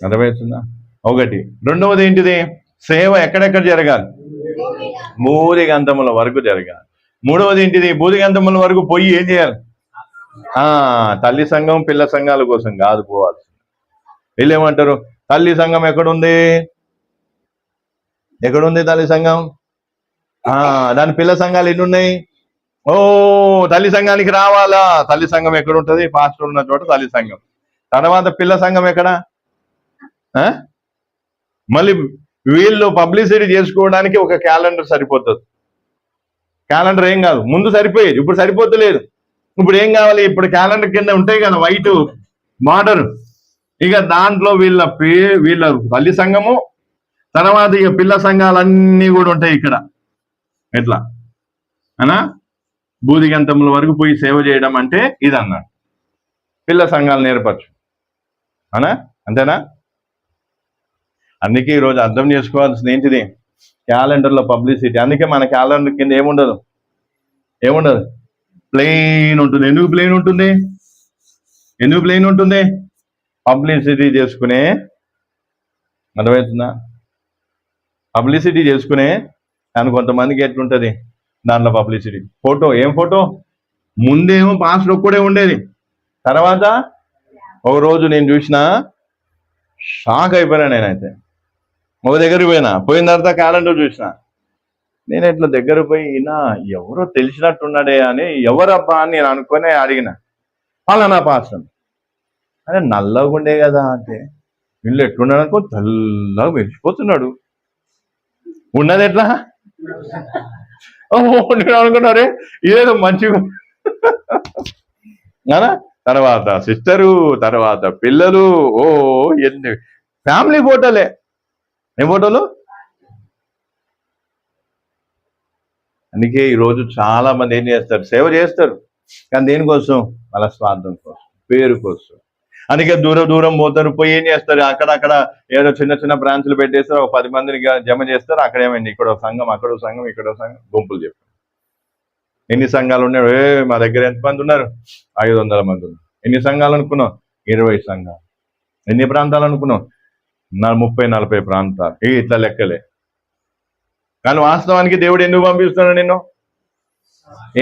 అర్థమవుతుందా? ఒకటి. రెండవది ఏంటిది? సేవ ఎక్కడెక్కడ జరగాలి? బూదిగంతముల వరకు జరగాలి. మూడవది ఏంటిది? బూదిగంతముల వరకు పోయి ఏం చేయాలి? తల్లి సంఘం పిల్ల సంఘాల కోసం కాదు పోవాలి. వీళ్ళు ఏమంటారు? తల్లి సంఘం ఎక్కడుంది? ఎక్కడుంది తల్లి సంఘం? దాని పిల్ల సంఘాలు ఎన్ని ఉన్నాయి? ఓ, తల్లి సంఘానికి రావాలా? తల్లి సంఘం ఎక్కడుంటది? పాస్టర్ ఉన్న చోట తల్లి సంఘం. తర్వాత పిల్ల సంఘం ఎక్కడ? మళ్ళీ వీళ్ళు పబ్లిసిటీ చేసుకోవడానికి ఒక క్యాలెండర్ సరిపోతుంది. క్యాలెండర్ ఏం కాదు, ముందు సరిపోయేది, ఇప్పుడు సరిపోతలేదు. ఇప్పుడు ఏం కావాలి? ఇప్పుడు క్యాలెండర్ కింద ఉంటాయి కదా వైట్ బార్డర్, ఇక దాంట్లో వీళ్ళ తల్లి సంఘము, తర్వాత ఇక పిల్ల సంఘాలన్నీ కూడా ఉంటాయి ఇక్కడ. ఎట్లా అనా? బూదిగంతముల వరకు పోయి సేవ చేయడం అంటే ఇదన్నా. పిల్ల సంఘాలు నేర్పచ్చు అనా? అంతేనా? అందుకే ఈరోజు అర్థం చేసుకోవాల్సింది ఏంటిది? క్యాలెండర్లో పబ్లిసిటీ. అందుకే మన క్యాలెండర్ కింద ఏముండదు, ప్లెయిన్ ఉంటుంది. ఎందుకు ప్లెయిన్ ఉంటుంది? పబ్లిసిటీ చేసుకునే, అర్థమవుతుందా? పబ్లిసిటీ చేసుకునే. కానీ కొంతమందికి ఎట్లుంటుంది దాంట్లో పబ్లిసిటీ? ఫోటో, ఏం ఫోటో? ముందేమో పాస్టర్ ఒక్కడే ఉండేది, తర్వాత ఒక రోజు నేను చూసిన, షాక్ అయిపోయినా. నేనైతే ఒక దగ్గరికి పోయిన తర్వాత క్యాలెండర్ చూసిన. నేను ఇట్లా దగ్గర పోయి, ఈయన ఎవరో తెలిసినట్టున్నాడే అని, ఎవరబ్బా అని నేను అనుకునే అడిగిన. ఫలానా పాస్టర్. అదే నల్లగా ఉండే కదా అంటే, వీళ్ళు ఎట్లున్నాడు అనుకో, తెల్లగా మెరిచిపోతున్నాడు. ఉన్నది ఎట్లా? నేను అనుకున్నారే ఇదేదో మంచిగా. తర్వాత సిస్టరు, తర్వాత పిల్లలు, ఎన్ని ఫ్యామిలీ ఫోటోలే. ఏ ఫోటోలు? అందుకే ఈరోజు చాలా మంది ఏం చేస్తారు? సేవ చేస్తారు, కానీ దేనికోసం? వాళ్ళ స్వార్థం కోసం, పేరు కోసం. అందుకే దూరం పోతారు, పోయి ఏం చేస్తారు? అక్కడక్కడ ఏదో చిన్న బ్రాంచ్లు పెట్టేస్తారు, ఒక 10 మందిని జమ చేస్తారు. అక్కడ ఏమైంది? ఇక్కడ సంఘం, అక్కడ సంఘం, ఇక్కడ సంఘం, గుంపులు చెప్పారు. ఎన్ని సంఘాలు ఉన్నాయి? మా దగ్గర ఎంతమంది ఉన్నారు? 500 మంది ఉన్నారు. ఎన్ని సంఘాలు అనుకున్నావు? 20 సంఘాలు. ఎన్ని ప్రాంతాలు అనుకున్నావు? 30-40 ప్రాంతాలు. ఇట్లా లెక్కలే. కానీ వాస్తవానికి దేవుడు ఎందుకు పంపిస్తున్నాడు నిన్ను?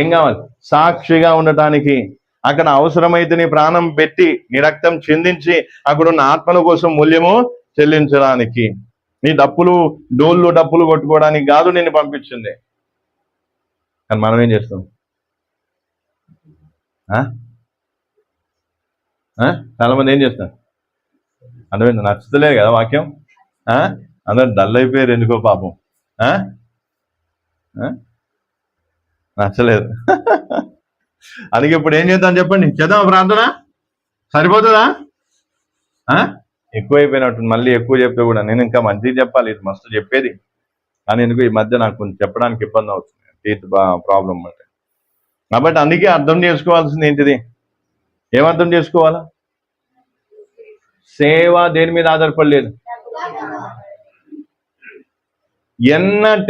ఏం కావాలి? సాక్షిగా ఉండటానికి. అక్కడ అవసరమైతే నీ ప్రాణం పెట్టి, నీ రక్తం చిందించి, అక్కడున్న ఆత్మల కోసం మూల్యము చెల్లించడానికి. నీ డప్పులు కొట్టుకోవడానికి కాదు నిన్ను పంపించింది. కానీ మనం ఏం చేస్తాం? చాలా మంది ఏం చేస్తాం? అంటే నచ్చుతలేదు కదా వాక్యం. అందరు డల్ అయిపోయారు ఎందుకో పాపం. నచ్చలేదు. అందుకే ఇప్పుడు ఏం చేద్దాం చెప్పండి? చేద్దాం ప్రార్థన? సరిపోతుందా? ఎక్కువైపోయినట్టు. మళ్ళీ ఎక్కువ చెప్తే కూడా నేను ఇంకా మంచిగా చెప్పాలి, ఇది మస్తు చెప్పేది, కానీ ఎందుకు ఈ మధ్య నాకు కొంచెం చెప్పడానికి ఇబ్బంది అవుతుంది, టీత్ ప్రాబ్లం అంటే. కాబట్టి అందుకే అర్థం చేసుకోవాల్సింది ఏంటిది? ఏమర్థం చేసుకోవాలా? సేవ దేని మీద ఆధారపడలేదు.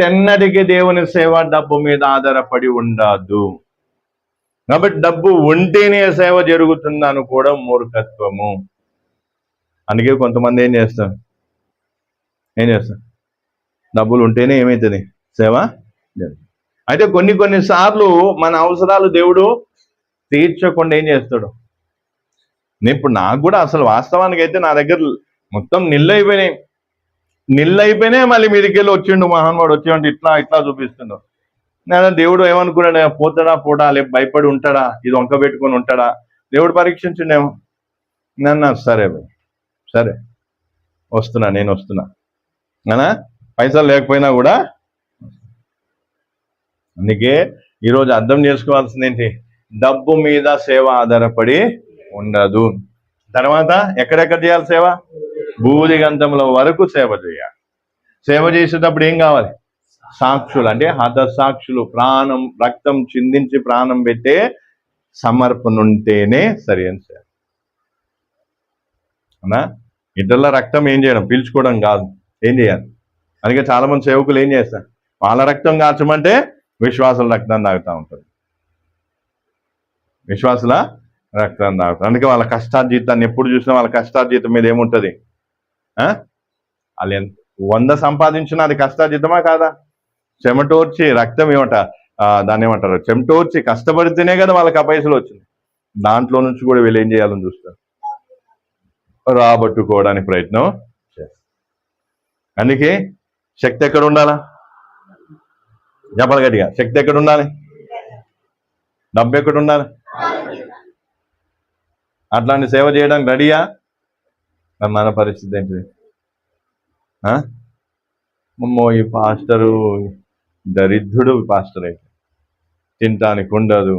ఎన్నటికి దేవుని సేవ డబ్బు మీద ఆధారపడి ఉండదు. కాబట్టి డబ్బు ఉంటేనే సేవ జరుగుతుంది అనుకోవడం మూర్ఖత్వము. అందుకే కొంతమంది ఏం చేస్తారు? డబ్బులు ఉంటేనే ఏమవుతుంది? సేవ జరుగుతుంది. అయితే కొన్ని సార్లు మన అవసరాలు దేవుడు తీర్చకుండా ఏం చేస్తాడు? ఇప్పుడు నాకు కూడా అసలు వాస్తవానికి అయితే నా దగ్గర మొత్తం నిల్లు అయిపోయినాయి. మళ్ళీ మీదికి వెళ్ళి వచ్చిండు మహాన్వాడు, వచ్చేయండి ఇట్లా చూపిస్తుండు. నేను దేవుడు ఏమనుకున్నాడు? పోతా లేక భయపడి ఉంటాడా? ఇది వంక పెట్టుకొని ఉంటాడా? దేవుడు పరీక్షించిండేమో. నన్ను సరే నేను వస్తున్నా నానా, పైసలు లేకపోయినా కూడా. అందుకే ఈరోజు అర్థం చేసుకోవాల్సింది ఏంటి? డబ్బు మీద సేవ ఆధారపడి ఉండదు. తర్వాత ఎక్కడెక్కడ చేయాలి సేవ? బూదిగంతముల వరకు సేవ చేయాలి. సేవ చేసేటప్పుడు ఏం కావాలి? సాక్షులు, అంటే హతసాక్షులు, ప్రాణం రక్తం చిందించి ప్రాణం పెట్టే సమర్పణ ఉంటేనే సరి అని సేవ. అవునా? ఇతరుల రక్తం ఏం చేయడం? పీల్చుకోవడం కాదు, ఏం చేయాలి? అందుకే చాలా మంది సేవకులు ఏం చేస్తారు? వాళ్ళ రక్తం కాచమంటే విశ్వాసుల రక్తం తాగుతూ ఉంటారు. విశ్వాసుల రక్తం తాగుతారు. అందుకే వాళ్ళ కష్టార్జితాన్ని ఎప్పుడు చూసినా వాళ్ళ కష్టార్జితం మీద ఏముంటుంది? వాళ్ళు 100 సంపాదించినా అది కష్టార్జితమా కాదా? చెమటోర్చి రక్తం దాన్ని ఏమంటారు, చెమటోర్చి కష్టపడితేనే కదా వాళ్ళకి ఆ పైసలు వచ్చింది. దాంట్లో నుంచి కూడా వీళ్ళు ఏం చేయాలని చూస్తారు, రాబట్టుకోవడానికి ప్రయత్నం చేస్తారు. అందుకే శక్తి ఎక్కడ ఉండాలా? చెప్పాలి గట్టిగా, శక్తి ఎక్కడ ఉండాలి? డబ్బు ఎక్కడ ఉండాలి? అట్లాంటి సేవ చేయడానికి రెడీయా? మన పరిస్థితి ఏంటి? అమ్మో, ఈ పాస్టరు దరిద్రుడు, పాస్టర్ అయితే తినటానికి ఉండదు,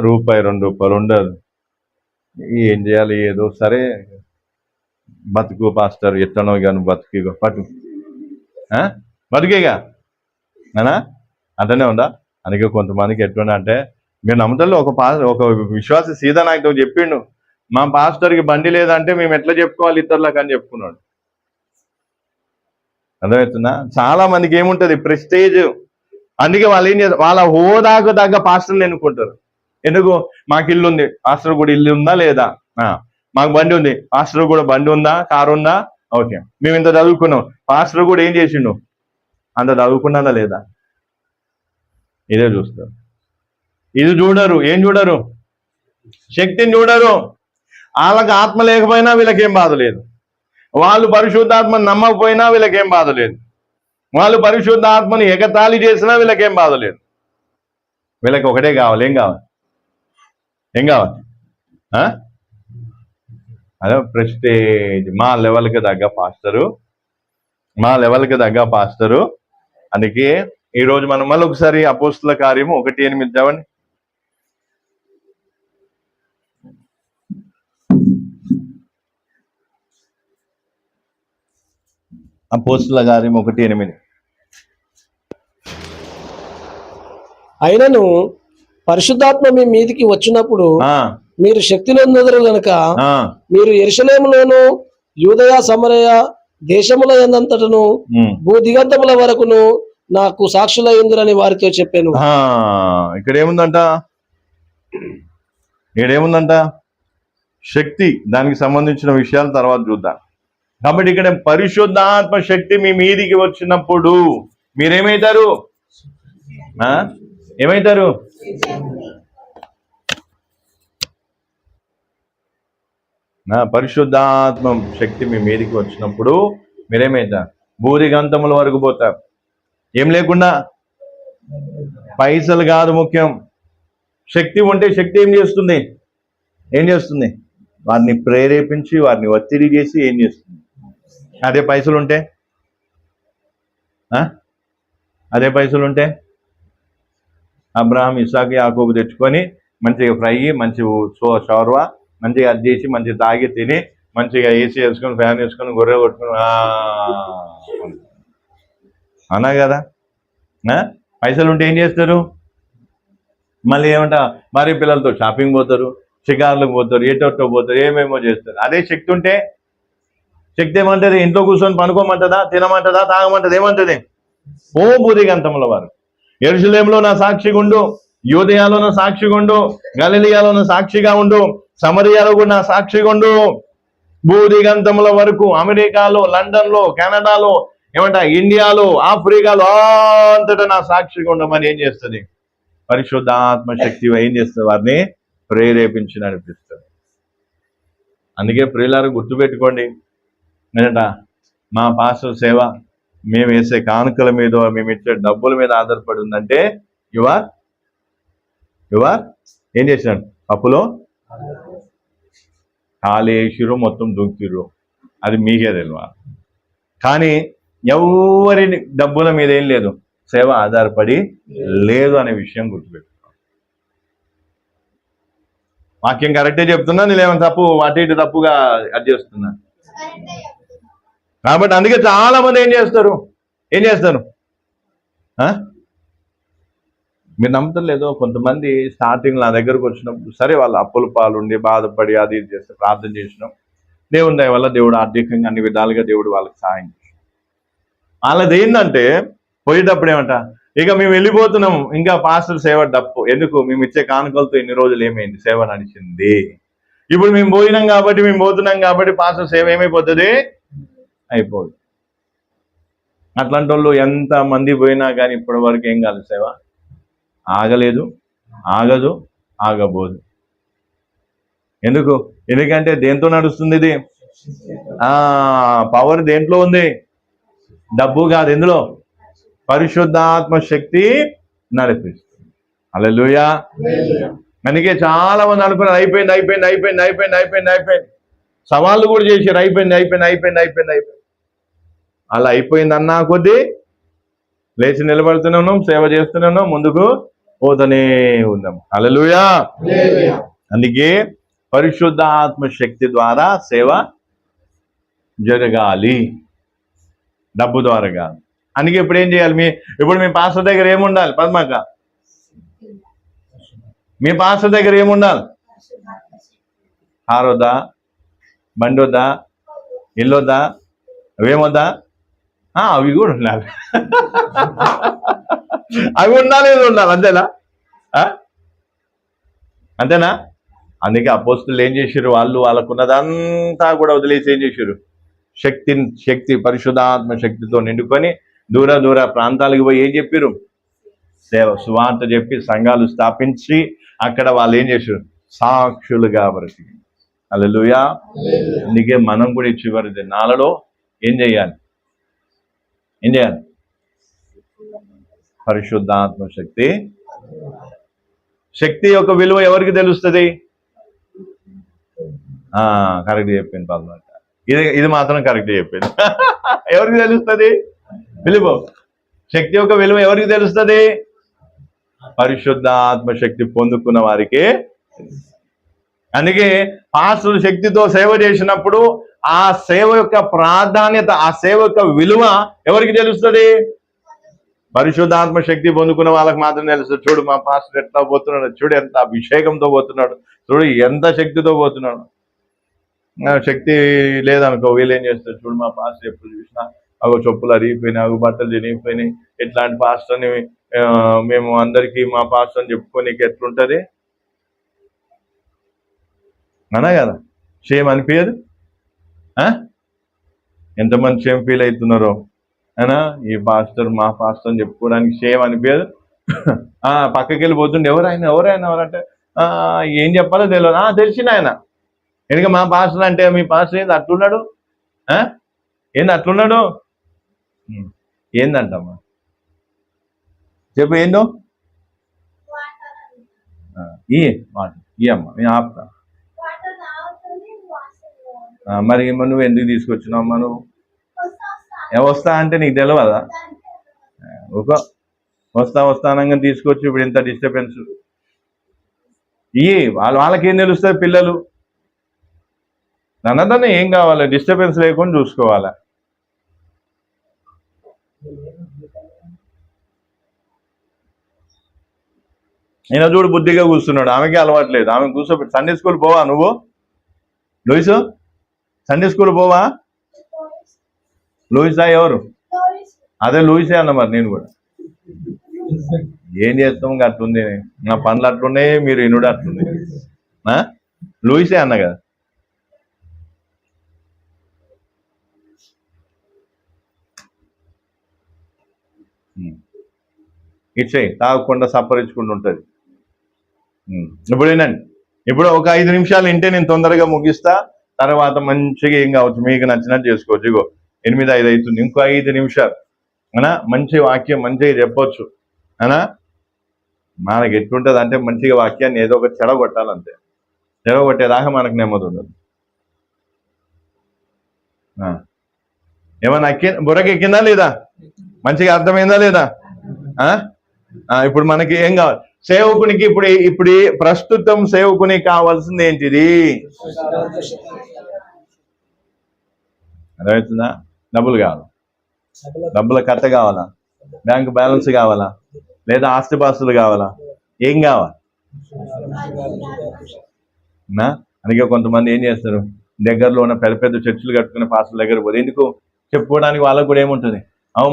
రూపాయి 2 రూపాయలు ఉండదు. ఏం చేయాలి? ఏదో సరే బతుకు పాస్టర్, ఎట్లనో కానీ బతుకు పట్టు, బతుకేగా అనా అట్లనే ఉందా? అందుకే కొంతమందికి ఎట్లున్నా అంటే, మీరు నమ్ముతారు, ఒక విశ్వాస సీదా నాయకుడు చెప్పిండు, మా పాస్టర్కి బండి లేదంటే మేము ఎట్లా చెప్పుకోవాలి ఇతరులకు అని చెప్పుకున్నాడు. అర్థమవుతుందా? చాలా మందికి ఏముంటది, ప్రెస్టేజ్. అందుకే వాళ్ళు ఏం చేస్తారు, వాళ్ళ హోదాకు తగ్గ పాస్టర్లు ఎన్నుకుంటారు. ఎందుకు? మాకు ఇల్లు ఉంది, పాస్టర్ కూడా ఇల్లు ఉందా లేదా? మాకు బండి ఉంది, పాస్టర్ కూడా బండి ఉందా, కారు ఉందా? ఓకే, మేము ఇంత చదువుకున్నాం, పాస్టర్ కూడా ఏం చేసిండు, అంత చదువుకున్నదా లేదా? ఇదే చూస్తారు. ఇది చూడరు. ఏం చూడరు? శక్తిని చూడరు. వాళ్ళకి ఆత్మ లేకపోయినా వీళ్ళకేం బాధ లేదు. వాళ్ళు పరిశుద్ధాత్మని నమ్మకపోయినా వీళ్ళకేం బాధ లేదు. వాళ్ళు పరిశుద్ధాత్మని ఎగతాళి చేసినా వీళ్ళకేం బాధ లేదు. వీళ్ళకి ఒకటే కావాలి. ఏం కావాలి? ఏం కావాలి? అదే ప్రెస్టేజ్. మా లెవెల్కి తగ్గ పాస్టరు, అందుకే ఈరోజు మనం మళ్ళీ ఒకసారి అపోస్తుల కార్యము 1:8 చదవండి. అపోస్తుల కార్యం 1:8. అయినను పరిశుద్ధాత్మ మీ మీదికి వచ్చినప్పుడు మీరు శక్తి నొందెదరు గనుక మీరు యెరూషలేములోను యూదయ సమరయ దేశముల యందంతటను భూదిగంతముల వరకును నాకు సాక్షులయ్యుందురని వారితో చెప్పాను. ఇక్కడేముందంట? శక్తి. దానికి సంబంధించిన విషయాలు తర్వాత చూద్దాం. కాబట్టి ఇక్కడ పరిశుద్ధాత్మ శక్తి మీ మీదికి వచ్చినప్పుడు మీరేమవుతారు? ఏమవుతారు? పరిశుద్ధాత్మ శక్తి మీ మీదికి వచ్చినప్పుడు మీరేమవుతారు? భూదిగంతముల వరకు పోతారు. ఏం లేకుండా, పైసలు కాదు ముఖ్యం. శక్తి ఉంటే శక్తి ఏం చేస్తుంది? వారిని ప్రేరేపించి, వారిని ఒత్తిడి చేసి ఏం చేస్తుంది? అదే పైసలు ఉంటే అబ్రహాం, ఇస్సాకు, యాకోబు తెచ్చుకొని మంచిగా ఫ్రై, మంచి షవర్వ, మంచిగా అది చేసి, మంచిగా తాగి తిని, మంచిగా ఏసీ వేసుకొని, ఫ్యాన్ వేసుకొని, గొర్రె కొట్టుకొని అన్నా కదా. పైసలు ఉంటే ఏం చేస్తారు? మళ్ళీ ఏమంటా భార్య పిల్లలతో షాపింగ్ పోతారు, షికార్లకు పోతారు, ఏటో పోతారు, ఏమేమో చేస్తారు. అదే శక్తి ఉంటే, శక్తి ఏమంటది? ఇంట్లో కూర్చొని పనుకోమంటదా, తినమంటదా, తాగమంటది? ఏమంటది? ఓ భూదిగంతముల వారు, యెరూషలేములో నా సాక్షిగా ఉండు, యూదయలో నా సాక్షిగా ఉండు, గలిలయలో నా సాక్షిగా ఉండు, సమరయాలో కూడా నా సాక్షిగా ఉండు, భూదిగంతముల వరకు, అమెరికాలో, లండన్లో, కెనడాలో, ఇండియాలో, ఆఫ్రికాలో అంతటా నా సాక్షిగా ఉండమని ఏం చేస్తుంది? పరిశుద్ధాత్మ శక్తి ఏం చేస్తుంది? వారిని ప్రేరేపించి నడిపిస్తుంది. అందుకే ప్రియులారు గుర్తుపెట్టుకోండి, మా పాస్టర్ సేవ మేము వేసే కానుకల మీద, మేము ఇచ్చే డబ్బుల మీద ఆధారపడి ఉందంటే యువర్ ఏం చేసినాడు? అప్పులో కాలేసిరు, మొత్తం దుంకిరు, అది మీకే తెలియదు. కానీ ఎవరి డబ్బుల మీద ఏం లేదు, సేవ ఆధారపడి లేదు అనే విషయం గుర్తుపెట్టుకోండి. వాక్యం కరెక్టే చెప్తున్నా, నేను ఏమైనా తప్పు అటు ఇటు తప్పుగా అది చేస్తున్నా. కాబట్టి అందుకే చాలా మంది ఏం చేస్తారు? మీరు నమ్ముతలేదో, కొంతమంది స్టార్టింగ్ నా దగ్గరకు వచ్చినప్పుడు సరే వాళ్ళు అప్పుల పాలుండి బాధపడి అది ఇది చేస్తే ప్రార్థన చేసినాం, దేవుని దయ వల్ల దేవుడు ఆర్థికంగా అన్ని విధాలుగా దేవుడు వాళ్ళకి సహాయం చేసినాం. వాళ్ళది ఏంటంటే పోయేటప్పుడు ఏమంట, ఇక మేము వెళ్ళిపోతున్నాం, ఇంకా పాస్టర్ సేవ డప్పు ఎందుకు, మేము ఇచ్చే కానుకలతో ఇన్ని రోజులు ఏమైంది? సేవ నడిచింది. ఇప్పుడు మేము పోతున్నాం కాబట్టి పాస్టర్ సేవ ఏమైపోతుంది? అయిపోదు. అట్లాంటి వాళ్ళు ఎంత మంది పోయినా కానీ ఇప్పటి వరకు ఏం కాదు, సేవ ఆగలేదు, ఆగదు, ఆగబోదు. ఎందుకంటే దేంతో నడుస్తుంది ఇది? పవర్ దేంట్లో ఉంది? డబ్బు కాదు, ఎందులో? పరిశుద్ధాత్మ శక్తి నడిపిస్తుంది. హల్లెలూయా. అందుకే చాలా మంది అనుకున్నారు అయిపోయింది. సవాళ్ళు కూడా చేశారు, అయిపోయింది. అలా అయిపోయింది అన్నా కొద్దీ లేచి నిలబడుతున్నాం, సేవ చేస్తున్నాం, ముందుకు పోతూనే ఉన్నాం. హల్లెలూయా. అందుకే పరిశుద్ధాత్మ శక్తి ద్వారా సేవ జరగాలి, డబ్బు ద్వారా కాదు. అందుకే ఇప్పుడు ఏం చేయాలి? ఇప్పుడు మీ పాస్టర్ దగ్గర ఏముండాలి? పద్మక్క, మీ పాస్టర్ దగ్గర ఏముండాలి? కారు వద్దా, బండి వద్దా, ఇల్లు వద్దా, అవేమొద్దా? అవి కూడా ఉండాలి. అవి ఉండాలి, ఇది ఉండాలి. అంతేనా? అంతేనా? అందుకే అపోస్తులు ఏం చేశారు? వాళ్ళకున్నదంతా కూడా వదిలేసి ఏం చేశారు? శక్తి పరిశుద్ధాత్మ శక్తితో నిండుకొని దూర ప్రాంతాలకు పోయి ఏం చెప్పారు? సేవ, సువార్త చెప్పి సంఘాలు స్థాపించి అక్కడ వాళ్ళు ఏం చేశారు? సాక్షులుగా బ్రతికి. హల్లెలూయా. అందుకే మనం కూడా ఈ చివరి దినాలలో ఏం చేయాలి? పరిశుద్ధాత్మ శక్తి యొక్క విలువ ఎవరికి తెలుస్తుంది? కరెక్ట్ చెప్పింది పద్మ. ఇది మాత్రం కరెక్ట్ చెప్పింది. ఎవరికి తెలుస్తుంది విలువ? శక్తి యొక్క విలువ ఎవరికి తెలుస్తుంది? పరిశుద్ధాత్మ శక్తి పొందుకున్న వారికే. అందుకే పాస్టర్లు శక్తితో సేవ చేసినప్పుడు ఆ సేవ యొక్క ప్రాధాన్యత, ఆ సేవ యొక్క విలువ ఎవరికి తెలుస్తుంది? పరిశుద్ధాత్మ శక్తి పొందుకున్న వాళ్ళకి మాత్రం తెలుస్తుంది. చూడు మా పాస్టర్ ఎట్లా పోతున్నాడు, చూడు ఎంత అభిషేకంతో పోతున్నాడు, చూడు ఎంత శక్తితో పోతున్నాడు. శక్తి లేదనుకో, వీళ్ళు ఏం చేస్తారు? చూడు మా పాస్టర్ ఎప్పుడు చూసినా అగో చెప్పులు అరిగిపోయినాయి, అగో బట్టలు చినిగిపోయినాయి, ఇట్లాంటి పాస్టర్ని మేము అందరికీ మా పాస్టర్ అని చెప్పుకోనీకి ఎట్లుంటుంది? అనా కదా? షేమ్ అనిపించదు? ఎంతమంది షేమ్ ఫీల్ అవుతున్నారో అయినా ఈ పాస్టర్ మా పాస్టర్ అని చెప్పుకోవడానికి షేమ్ అనిపించదు? పక్కకి వెళ్ళిపోతుండే ఎవరంటే ఏం చెప్పాలో తెలియదు. తెలిసిన ఆయన ఎందుకు మా పాస్టర్ అంటే, మీ పాస్టర్ ఏంది అట్లున్నాడు? ఏంది అట్లున్నాడు? ఏందంటమ్మా చెప్పు, ఏందో ఈ అమ్మ నేను ఆపుతా. మరి నువ్వు ఎందుకు తీసుకొచ్చినావు? అమ్మా నువ్వు వస్తా అంటే నీకు తెలియదా? వస్తా అనగా తీసుకొచ్చి ఇప్పుడు ఇంత డిస్టర్బెన్స్. వాళ్ళకేం తెలుస్తుంది? పిల్లలు నన్నదన్న ఏం కావాలి? డిస్టర్బెన్స్ లేకుండా చూసుకోవాలా. ఈయన చూడు బుద్ధిగా కూర్చున్నాడు, ఆమెకి అలవాట్లేదు. ఆమె కూర్చోబెట్టి సండే స్కూల్ పోవా నువ్వు? లూయిసు సండే స్కూల్ పోవా? లూయిసా ఎవరు? అదే లూయిసే అన్న. మరి నేను కూడా ఏం చేస్తాం? అట్లుంది, నా పనులు అట్లున్నాయి, మీరు ఇనుడు అట్లుంది. లూయిసే అన్న కదా. ఇచ్చేయి, తాగకుండా సప్పరించుకుంటూ ఉంటుంది. ఇప్పుడు ఏంటండి, ఇప్పుడు ఒక 5 నిమిషాలు ఇంటే నేను తొందరగా ముగిస్తా. తర్వాత మంచిగా ఏం కావచ్చు, మీకు నచ్చినట్టు చేసుకోవచ్చు. ఇగో 8:05 అవుతుంది, ఇంకో 5 నిమిషాలు అనా మంచి వాక్యం మంచిగా చెప్పొచ్చు అనా. మనకి ఎట్లుంటుంది అంటే మంచిగా వాక్యాన్ని ఏదో ఒక చెడగొట్టాలంతే. చెడగొట్టేదాకా మనకు నెమ్మది ఉండదు. ఏమన్నా బుర్రకి ఎక్కిందా లేదా? మంచిగా అర్థమైందా లేదా? ఇప్పుడు మనకి ఏం కావాలి? సేవకునికి ఇప్పుడు ప్రస్తుతం సేవకునికి కావాల్సింది ఏంటిది? అర్థమవుతుందా? డబ్బులు కావాలా? డబ్బుల కట్ట కావాలా? బ్యాంక్ బ్యాలెన్స్ కావాలా? లేదా ఆస్తిపాస్తులు కావాలా? ఏం కావాలి? అందుకే కొంతమంది ఏం చేస్తారు, దగ్గరలో ఉన్న పెద్ద చర్చిలు కట్టుకునే పాస్టర్ల దగ్గర పోతే ఎందుకు చెప్పుకోవడానికి వాళ్ళకు కూడా ఏముంటుంది?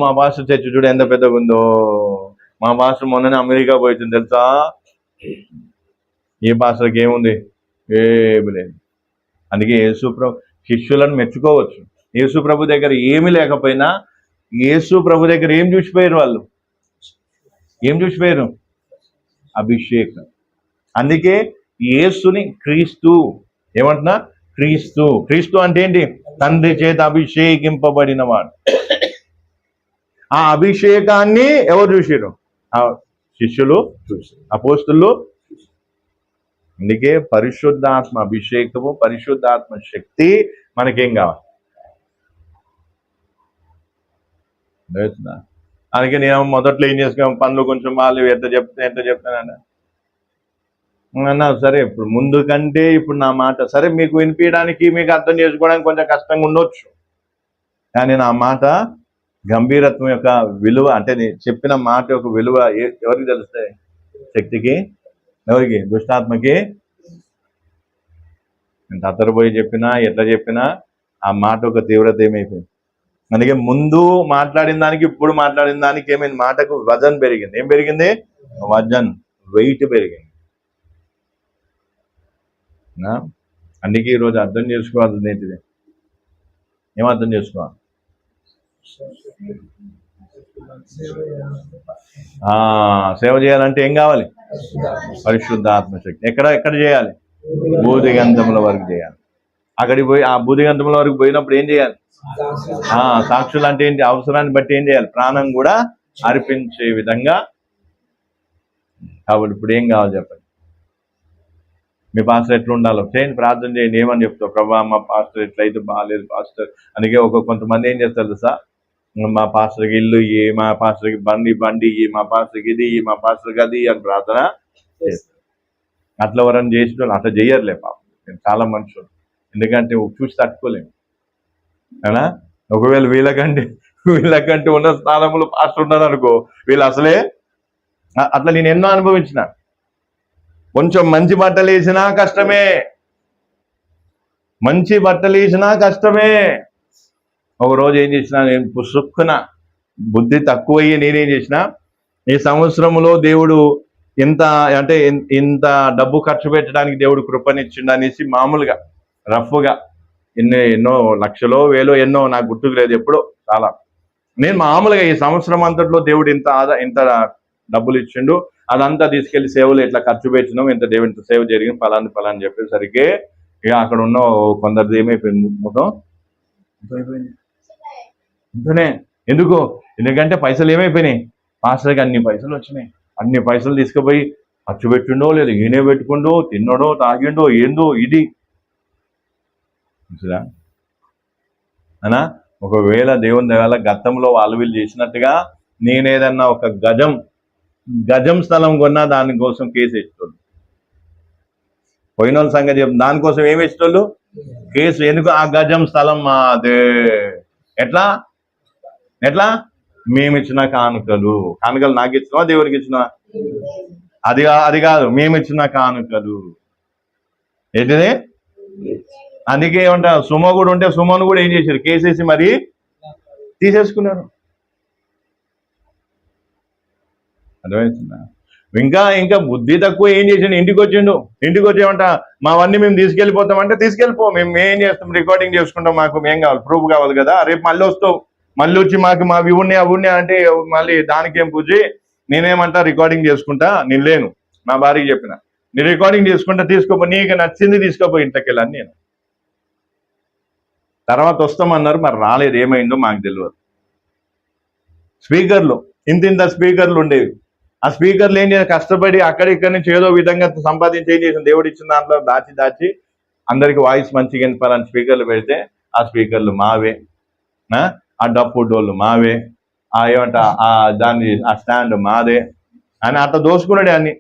మా పాస్టర్ చర్చి చూడ ఎంత పెద్దగా ఉందో, మా పాస్టర్ మొన్ననే అమెరికా పోయింది తెలుసా. ఏ పాస్టర్కి ఏముంది? ఏమి లేదు. అందుకే యేసు శిష్యులను మెచ్చుకోవచ్చు, యేసు ప్రభు దగ్గర ఏమీ లేకపోయినా యేసు ప్రభు దగ్గర ఏం చూసిపోయారు వాళ్ళు? ఏం చూసిపోయారు? అభిషేకం. అందుకే యేసుని క్రీస్తు ఏమంటున్నా? క్రీస్తు. క్రీస్తు అంటే ఏంటి? తండ్రి చేత అభిషేకింపబడిన వాడు. ఆ అభిషేకాన్ని ఎవరు చూసారు? ఆ శిష్యులు చూసారు, అపోస్తులు. అందుకే పరిశుద్ధాత్మ అభిషేకము, పరిశుద్ధాత్మ శక్తి మనకేం కావాలి? అందుకే నేను మొదట్లో ఏం చేసుకున్నాం, పనులు కొంచెం వాళ్ళు ఎంత చెప్తానన్నా అన్నా, సరే ఇప్పుడు ముందు కంటే ఇప్పుడు నా మాట సరే మీకు వినిపించడానికి, మీకు అర్థం చేసుకోవడానికి కొంచెం కష్టంగా ఉండొచ్చు, కానీ నా మాట గంభీరత్వం యొక్క విలువ, అంటే నేను చెప్పిన మాట యొక్క విలువ ఎవరికి తెలుస్తాయి? శక్తికి. ఎవరికి? దుష్టాత్మకి. ఎంత అత్తరపోయి చెప్పినా, ఎట్లా చెప్పినా ఆ మాట ఒక తీవ్రత ఏమైపోయింది. అందుకే ముందు మాట్లాడిన దానికి ఇప్పుడు మాట్లాడిన దానికి ఏమైంది? మాటకు వజన్ పెరిగింది. ఏం పెరిగింది? వజన్, వెయిట్ పెరిగింది. అందుకే ఈరోజు అర్థం చేసుకోవాల్సింది ఏంటిది? ఏం అర్థం చేసుకోవాలి? సేవ చేయాలంటే ఏం కావాలి? పరిశుద్ధాత్మశక్తి. ఎక్కడ చేయాలి? బూదిగంధముల వరకు చేయాలి. అక్కడికి పోయి ఆ బూదిగంధముల వరకు పోయినప్పుడు ఏం చేయాలి? సాక్షులు అంటే ఏంటి? అవసరాన్ని బట్టి ఏం చేయాలి? ప్రాణం కూడా అర్పించే విధంగా. కాబట్టి ఇప్పుడు ఏం కావాలి చెప్పండి? మీ పాస్టర్ ఎట్లా ఉండాలో చేయండి, ప్రార్థన చేయండి. ఏమని చెప్తావు? ప్రభా మా పాస్టర్ ఎట్లయితే బాగాలేదు పాస్టర్. అందుకే కొంతమంది ఏం చేస్తారు తెలుసా? మా పాస్టర్కి ఇల్లు ఇయ్యి, మా పాస్టర్కి బండి ఇయ్యి, మా పాస్టర్కి ఇది ఇయ్యి, మా పాస్టర్కి అది అని ప్రార్థన చేస్తారు. అట్లా ఎవరన్నా చేసిన వాళ్ళు అట్లా చెయ్యర్లే పాపం. నేను చాలా మనుషులు, ఎందుకంటే చూసి తట్టుకోలేము కదా. ఒకవేళ వీళ్ళకంటే ఉన్న స్థానంలో పాస్టర్ ఉన్నారు అనుకో, వీళ్ళు అసలే అట్లా నేను ఎన్నో అనుభవించిన. కొంచెం మంచి బట్టలు వేసినా కష్టమే, మంచి బట్టలు వేసినా కష్టమే. ఒక రోజు ఏం చేసినా, నేను పుసుక్కున బుద్ధి తక్కువయ్యి నేనేం చేసిన, ఈ సంవత్సరంలో దేవుడు ఇంత డబ్బు ఖర్చు పెట్టడానికి దేవుడు కృపనిచ్చిండు అనేసి మామూలుగా రఫ్గా ఎన్నో లక్షలో వేలో ఎన్నో నాకు గుర్తుకు లేదు, ఎప్పుడో చాలా. నేను మామూలుగా ఈ సంవత్సరం అంతట్లో దేవుడు ఇంత డబ్బులు ఇచ్చిండు, అదంతా తీసుకెళ్లి సేవలు ఎట్లా ఖర్చు పెట్టినాం, ఇంత దేవుడితో సేవ జరిగింది ఫలాన్ని చెప్పేసరికి ఇక అక్కడ ఉన్న కొందరిది ఏమైపోయింది, మొత్తం ఇంతనే. ఎందుకంటే పైసలు ఏమైపోయినాయి? పాస్టర్కి అన్ని పైసలు వచ్చినాయి. అన్ని పైసలు తీసుకుపోయి ఖర్చు పెట్టిండో లేదు, ఈయనే పెట్టుకుండో, తిన్నాడో తాగిండో ఏందో ఇది అనా. ఒకవేళ దేవుని దేవాల గతంలో వీళ్ళు చేసినట్టుగా నేనేదన్నా ఒక గజం స్థలం కొన్నా దానికోసం కేసు వేసేటోళ్ళు. పోయిన వాళ్ళ సంగతి చెప్పు, దానికోసం ఏమి వేసేటోళ్ళు? కేసు. ఎందుకు? ఆ గజం స్థలం మాదే. ఎట్లా మేమిచ్చిన కానుకలు నాకు ఇచ్చినా, దేవునికి ఇచ్చినా? అది కాదు, మేమిచ్చిన కానుకలు ఏంటిది? అందుకే ఏమంటా, సుమ కూడా ఉంటే సుమను కూడా ఏం చేశారు? కేసేసి మరి తీసేసుకున్నారు. అర్థమవుతుందా? ఇంకా బుద్ధి తక్కువ ఏం చేసిండు? ఇంటికి వచ్చేమంట, మావన్నీ మేము తీసుకెళ్ళిపోతామంటే తీసుకెళ్ళిపో, మేము ఏం చేస్తాం? రికార్డింగ్ చేసుకుంటాం, మేం కావాలి, ప్రూఫ్ కావాలి కదా. రేపు మళ్ళీ వస్తావు, మళ్ళీ వచ్చి మావి ఉన్నాయి అంటే మళ్ళీ దానికేం పూజి. నేనేమంటా, రికార్డింగ్ చేసుకుంటా, నేను లేను. మా భార్యకి చెప్పిన, నీ రికార్డింగ్ చేసుకుంటా, తీసుకోపో, నీకు నచ్చింది తీసుకోపో ఇంతకెళ్ళని. నేను తర్వాత వస్తామన్నారు, మరి రాలేదు, ఏమైందో మాకు తెలియదు. స్పీకర్లు ఇంత స్పీకర్లు ఉండేవి. ఆ స్పీకర్లు ఏం చేయాలి? కష్టపడి అక్కడిక్కడి నుంచి ఏదో విధంగా సంపాదించి ఏం చేసింది? దేవుడు ఇచ్చిన దాంట్లో దాచి అందరికి వాయిస్ మంచిగా వినపాలని స్పీకర్లు పెడితే ఆ స్పీకర్లు మావే, ఆ డప్పు డోళ్ళు మావే, ఆ స్టాండ్ మాదే అని అట్లా దోసుకున్నాడే అన్ని.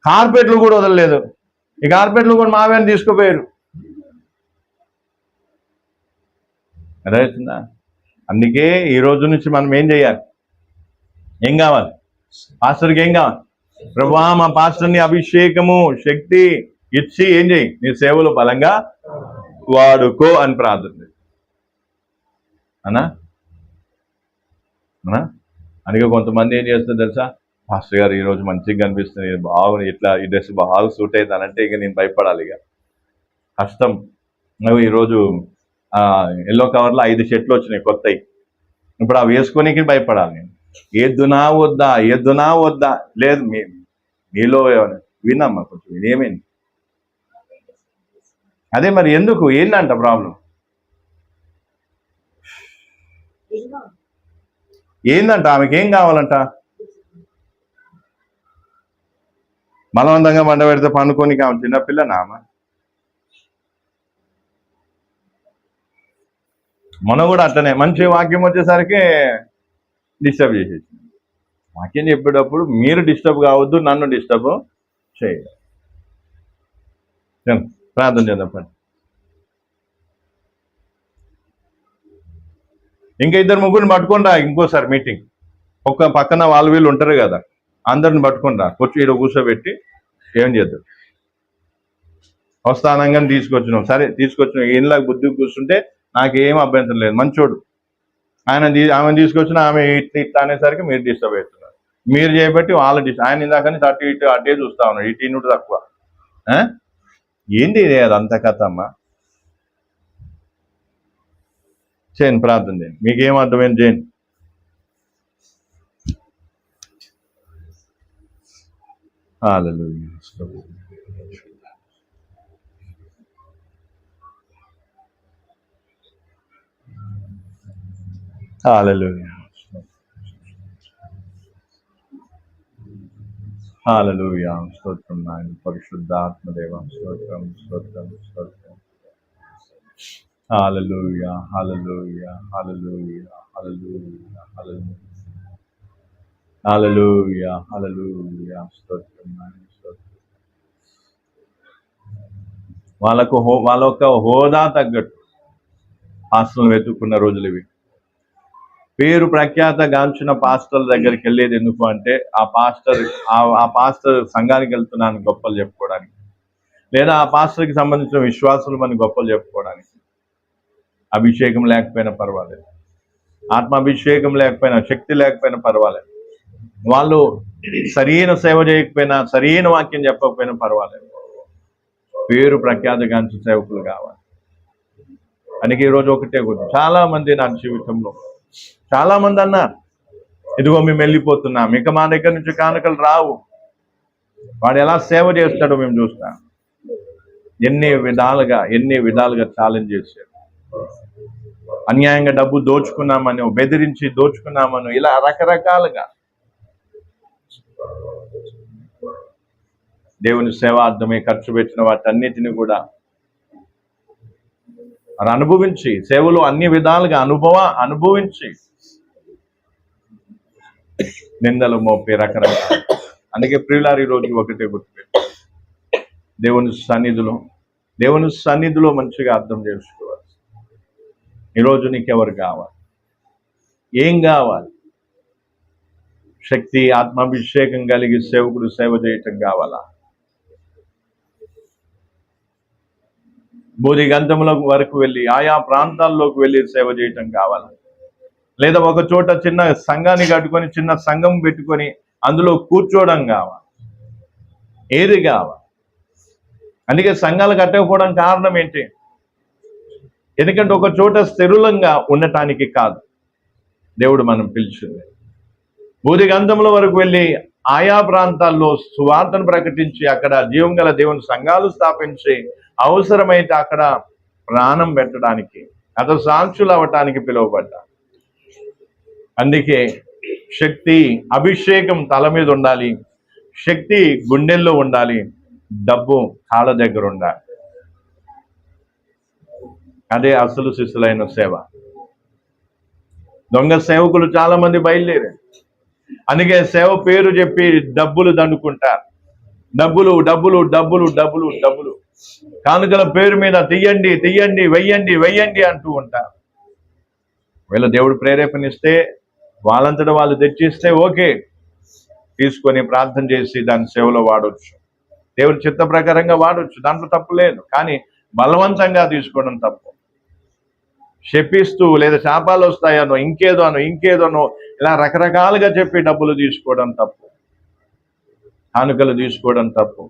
కార్పెట్లు కూడా వదలలేదు. ఈ కార్పెట్లు కూడా మావే అని తీసుకుపోయారు. అర్థమవుతుందా? అందుకే ఈ రోజు నుంచి మనం ఏం చేయాలి? ఏం కావాలి? పాస్టర్కి ఏం కావాలి? ప్రభువా మా పాస్టర్ని అభిషేకము శక్తి ఇచ్చి ఏం చేయి, నీ సేవలు బలంగా వాడుకో అని ప్రార్థన అనా. అందుకే కొంతమంది ఏం చేస్తారు తెలుసా? పాస్టర్ గారు ఈరోజు మంచిగా కనిపిస్తుంది, బాగుంది, ఇట్లా ఈ డ్రెస్ బాగా సూట్ అవుతుంది అనంటే ఇక నేను భయపడాలి. ఇక కష్టం. నువ్వు ఈరోజు ఎల్లో కవర్లో 5 షర్ట్లు వచ్చినాయి కొత్తవి. ఇప్పుడు అవి వేసుకొనికి భయపడాలి నేను. ఎద్దునా వద్దా లేదు. మీలో వినమ్మా కొంచెం ఏమైంది? అదే మరి ఎందుకు ఏంటంట ప్రాబ్లం? ఏందంట? ఆమెకి ఏం కావాలంట? బలవంతంగా వంట పెడితే పండుకొని కావాలి. చిన్నపిల్లనా ఆమె? మనం కూడా అట్లనే మంచి వాక్యం వచ్చేసరికి డిస్టర్బ్ చేసేసి. వాక్యం చెప్పేటప్పుడు మీరు డిస్టర్బ్ కావద్దు, నన్ను డిస్టర్బ్ చేయదు. ప్రార్థన చేద్దాం. ఇంకా 2-3 పట్టుకుంటా ఇంకోసారి మీటింగ్. ఒక్క పక్కన వాళ్ళు వీళ్ళు ఉంటారు కదా, అందరిని పట్టుకుంటా ఈడ కూర్చోబెట్టి ఏం చేద్దాం. వస్తానంగా తీసుకొచ్చినాం, సరే తీసుకొచ్చినాం. ఇంట్లో బుద్ధి కూర్చుంటే నాకేం అభ్యంతరం లేదు, మంచోడు. ఆమె తీసుకొచ్చిన ఆమె ఇట్లా అనేసరికి మీరు డిస్టర్బ్ అవుతున్నారు. మీరు చేయబట్టి వాళ్ళు ఆయన ఇందాక నుంచి అటు ఇటు అటే చూస్తా ఉన్నాడు. ఇటు ఇన్నుడు తక్కువ. ఏంటి ఇది అదంతా కథ అమ్మా? చేయండి, ప్రార్థన చేయండి. మీకేం అర్థమైంది చేయండి. హల్లెలూయా. హల్లెలూయా. హల్లెలూయా. స్తోత్రం నాయన పరిశుద్ధాత్మదేవ. స్తోత్రం స్తోత్రం స్తోత్రం. హల్లెలూయా హల్లెలూయా హల్లెలూయా హల్లెలూయా హల్లెలూయా హల్లెలూయా హల్లెలూయా. స్తోత్రం నాయన స్తోత్రం. వాళ్ళ యొక్క హోదా తగ్గట్టు పాస్టర్లు వెతుక్కున్న రోజులు ఇవి. పేరు ప్రఖ్యాత గాంచిన పాస్టర్ల దగ్గరికి వెళ్ళేది ఎందుకు అంటే ఆ పాస్టర్ సంఘానికి వెళ్తున్నాను గొప్పలు చెప్పుకోవడానికి, లేదా ఆ పాస్టర్కి సంబంధించిన విశ్వాసులు మన గొప్పలు చెప్పుకోవడానికి. అభిషేకం లేకపోయినా పర్వాలేదు, ఆత్మాభిషేకం లేకపోయినా, శక్తి లేకపోయినా పర్వాలేదు, వాళ్ళు సరైన సేవ చేయకపోయినా, సరైన వాక్యం చెప్పకపోయినా పర్వాలేదు, పేరు ప్రఖ్యాత గాంచిన సేవకులు కావాలి. అందుకే ఈరోజు ఒకటే గుర్తు. చాలా మంది నా జీవితంలో చాలా మంది అన్నారు, ఇదిగో మేము వెళ్ళిపోతున్నాం, ఇక మా దగ్గర నుంచి కానుకలు రావు. వాడు ఎలా సేవ చేస్తాడో మేము చూస్తాం. ఎన్ని విధాలుగా ఛాలెంజ్ చేశారు. అన్యాయంగా డబ్బు దోచుకున్నామని, బెదిరించి దోచుకున్నామని, ఇలా రకరకాలుగా దేవుని సేవార్థమే ఖర్చు పెట్టిన వాటన్నిటిని కూడా అనుభవించి, సేవలో అన్ని విధాలుగా అనుభవించి నిందలు మోపి రకరకాల. అందుకే ప్రియులారు ఈరోజు ఒకటే గుర్తుపెట్టు, దేవుని సన్నిధిలో మంచిగా అర్థం చేసుకోవాలి. ఈరోజు నీకెవరు కావాలి? ఏం కావాలి? శక్తి, ఆత్మాభిషేకం కలిగి సేవకుడు సేవ చేయటం కావాలా? బోధిగంధముల వరకు వెళ్ళి, ఆయా ప్రాంతాల్లోకి వెళ్ళి సేవ చేయటం కావాలా? లేదా ఒక చోట చిన్న సంఘాన్ని కట్టుకొని, చిన్న సంఘం పెట్టుకొని అందులో కూర్చోవడం కావాలి? ఏది కావాలి? అందుకే సంఘాలు కట్టకపోవడం కారణం ఏంటి? ఎందుకంటే ఒక చోట స్థిరులంగా ఉండటానికి కాదు దేవుడు మనం పిలిచింది. బోధిగంధముల వరకు వెళ్ళి ఆయా ప్రాంతాల్లో సువార్తను ప్రకటించి, అక్కడ జీవం గల దేవుని సంఘాలు స్థాపించి, అవసరమైతే అక్కడ ప్రాణం పెట్టడానికి, అతను సాక్షులు అవ్వటానికి పిలువబడ్డా. అందుకే శక్తి, అభిషేకం తల మీద ఉండాలి, శక్తి గుండెల్లో ఉండాలి, డబ్బు కాళ్ళ దగ్గర ఉండాలి. అదే అసలు శిష్యులైన సేవ. దొంగ సేవకులు చాలా మంది బయలుదేరారు. అందుకే సేవ పేరు చెప్పి డబ్బులు దండుకుంటారు. డబ్బులు డబ్బులు డబ్బులు డబ్బులు డబ్బులు కానుకల పేరు మీద తీయండి తీయండి, వెయ్యండి వెయ్యండి అంటూ ఉంటారు. వీళ్ళ దేవుడు ప్రేరేపణిస్తే, వాళ్ళంతటా వాళ్ళు తెచ్చిస్తే ఓకే, తీసుకొని ప్రార్థన చేసి దాని సేవలో వాడవచ్చు. దేవుడి చిత్త ప్రకారంగా వాడవచ్చు, దాంట్లో తప్పు లేదు. కానీ బలవంతంగా తీసుకోవడం తప్పు. శపిస్తూ, లేదా శాపాలు వస్తాయనో, ఇంకేదోనో ఇలా రకరకాలుగా చెప్పి డబ్బులు తీసుకోవడం తప్పు, కానుకలు తీసుకోవడం తప్పు.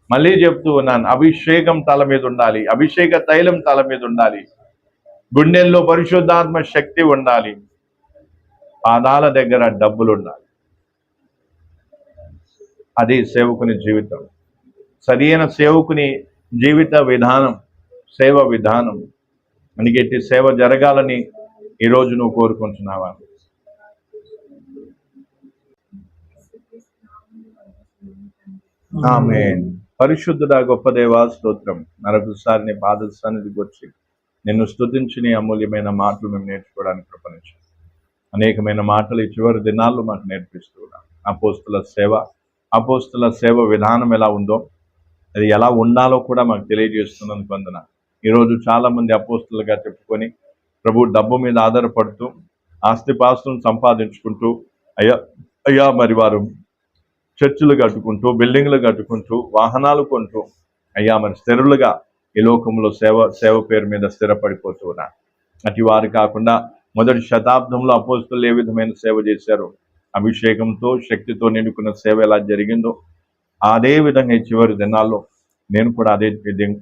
మళ్ళీ చెప్తూ ఉన్నాను, అభిషేకం తల మీద ఉండాలి, అభిషేక తైలం తల మీద ఉండాలి, గుండెల్లో పరిశుద్ధాత్మ శక్తి ఉండాలి, పాదాల దగ్గర డబ్బులు ఉండాలి. అది సేవకుని జీవితం. సరైన సేవకుని జీవిత విధానం, సేవ విధానం. అందుకే సేవ జరగాలని ఈరోజు నువ్వు కోరుకుంటున్నావా? ఆమేన్. పరిశుద్ధుడా గొప్ప దేవా స్తోత్రం. మరొకసారి నీ పాద సన్నిధికి వచ్చి నిన్ను స్తుతించి నీ అమూల్యమైన మాటలు మేము నేర్చుకోవడానికి కృపనిచ్చాం. అనేకమైన మాటలు ఈ చివరి దినాల్లో మాకు నేర్పిస్తూ ఉన్నాం. అపోస్తుల సేవ విధానం ఎలా ఉందో, అది ఎలా ఉండాలో కూడా మాకు తెలియజేస్తున్నందుకు వందనాలు. ఈరోజు చాలా మంది అపోస్తులుగా చెప్పుకొని ప్రభు డబ్బు మీద ఆధారపడుతూ ఆస్తిపాస్తులను సంపాదించుకుంటూ అయ్యా మరి వారు చర్చిలు కట్టుకుంటూ, బిల్డింగ్లు కట్టుకుంటూ, వాహనాలు కొంటూ అయ్యా మరి స్థిరులుగా ఈ లోకంలో సేవ పేరు మీద స్థిరపడిపోతూ ఉన్నారు. అటు వారు కాకుండా మొదటి శతాబ్దంలో అపోస్తులు ఏ విధమైన సేవ చేశారో, అభిషేకంతో శక్తితో నిండుకున్న సేవ ఎలా జరిగిందో, అదే విధంగా ఈ చివరి దినాల్లో నేను కూడా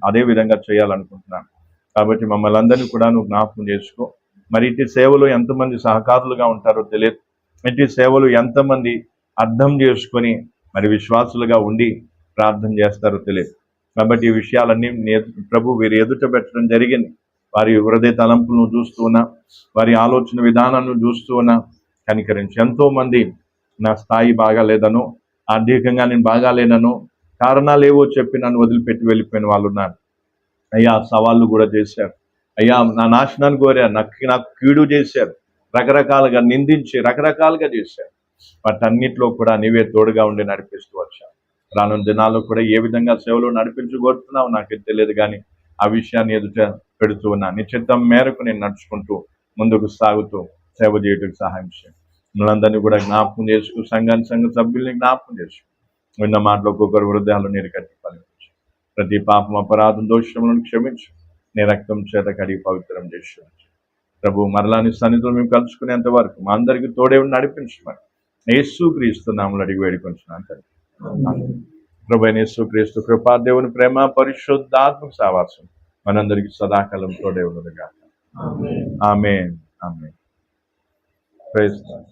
అదే విధంగా చేయాలనుకుంటున్నాను. కాబట్టి మమ్మల్ని అందరినీ కూడా నువ్వు జ్ఞాపకం చేసుకో. మరి ఇటు సేవలో ఎంతమంది సహకారులుగా ఉంటారో తెలియదు. ఇటు సేవలు ఎంతమంది అర్థం చేసుకొని మరి విశ్వాసులుగా ఉండి ప్రార్థన చేస్తారో తెలియదు. కాబట్టి ఈ విషయాలన్నీ ప్రభు వీరి ఎదుట పెట్టడం జరిగింది. వారి హృదయ తలంపులను చూస్తూ ఉన్నా, వారి ఆలోచన విధానాన్ని చూస్తూ ఉన్నా కనికరించి ఎంతో మంది నా స్థాయి బాగాలేదనో, ఆర్థికంగా నేను బాగాలేనను, కారణాలు ఏవో చెప్పి నన్ను వదిలిపెట్టి వెళ్ళిపోయిన వాళ్ళు ఉన్నారు. అయ్యా సవాళ్ళు కూడా చేశారు. అయ్యా నా నాశనాన్ని కోరారు, నాకు కీడు చేశారు, రకరకాలుగా నిందించి రకరకాలుగా చేశారు. వాటన్నిటిలో కూడా నీవే తోడుగా ఉండి నడిపిస్తూ వచ్చావు. రానున్న దినాల్లో కూడా ఏ విధంగా సేవలో నడిపించగోరుతున్నావు నాకు తెలియదు, కానీ ఆ విషయాన్ని ఎదుట పెడుతూ ఉన్నా. నీ చిత్తం మేరకు నేను నడుచుకుంటూ ముందుకు సాగుతూ సేవ చేయడానికి సహాయం చేయండి. మనందరినీ కూడా జ్ఞాపకం చేసుకు, సంఘ సభ్యుల్ని జ్ఞాపకం చేసుకు, విన్న మాటలో ఒక్కొక్కరు హృదయాలు నీరు కట్టి ఫలించు. ప్రతి పాపం అపరాధం దోషములను క్షమించు. నీ రక్తం చేత కడిగి పవిత్రం చేసి ప్రభు మరలా నీ సన్నిధిలో మేము కలుసుకునేంత వరకు మా అందరికీ తోడే ఉండి నడిపించమని యేసుక్రీస్తు నామములో అడిగి వేడుకొంచున్నాను తండ్రి. ప్రభు అయిన యేసుక్రీస్తు కృపా, దేవుని ప్రేమ, పరిశుద్ధాత్మ సహవాసం మనందరికీ సదాకాలం తోడే ఉన్నదిగా. ఆమేన్. ఆమేన్. Praise God.